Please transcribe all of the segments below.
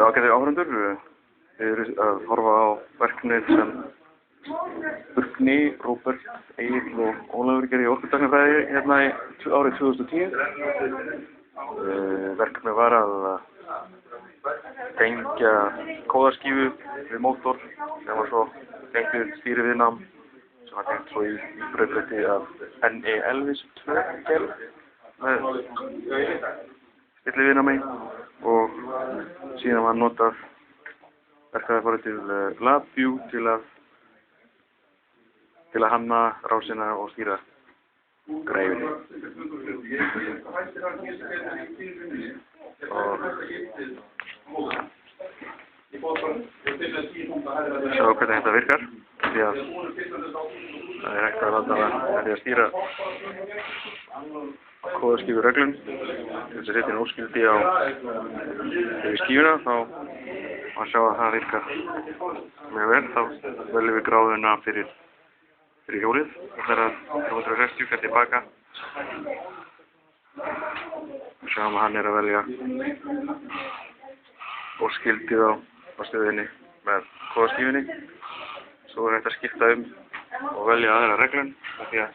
Ágætir áhorfendur, þið eruð að horfa á verkefnið sem Burkni, Róbert, Egill og Ólafur gerði í orkutæknifræði hérna árið 2010. Verkefnið var að tengja kóðaskífu við mótor sem var svo tengt við stýriviðnám sem var tengt svo í brautrytti af NE-Elvis-2 gerð með stilliviðnámi og síðan var notað verkfræðiforritið LabVIEW til að hanna rásina og stýra greifinni. Sjá hvernig þetta virkar, því að það hægt að láta það með því að stýra kóðaskífureglum til þess að setja inn óskildi yfir skífuna, þá má sjá að það virkar mjög vel. Þá veljum við gráðuna fyrir hjólið og þegar 360 fer tilbaka og sjáum að hann er að velja óskildið á stöðinni með kóðaskífunni. Svo er hægt að skipta og velja aðra reglun með því að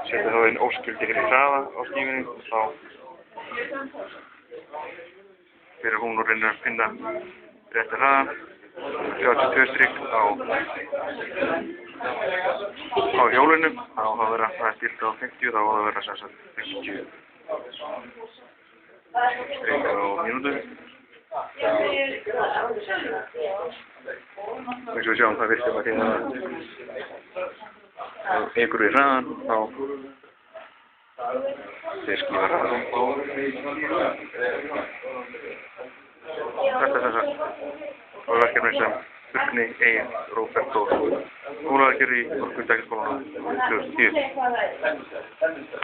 setja þá inn óskildi fyrir hraða á skífunni. Þá fyrir hún og reynir að finna rétta hraðan. 32 strik á hjólinu, þá hafa verið að stilta á 50, þá hafa verið að setja 50 strik á mínútu. Eins og við sjáum það virkar með því að ekur við hraðan, þá þeir skífa hraðan. Þetta er þess að verkefni sem Burkni, Egill, Róbert og Ólafur gerði í orkutækniskólanum 2010.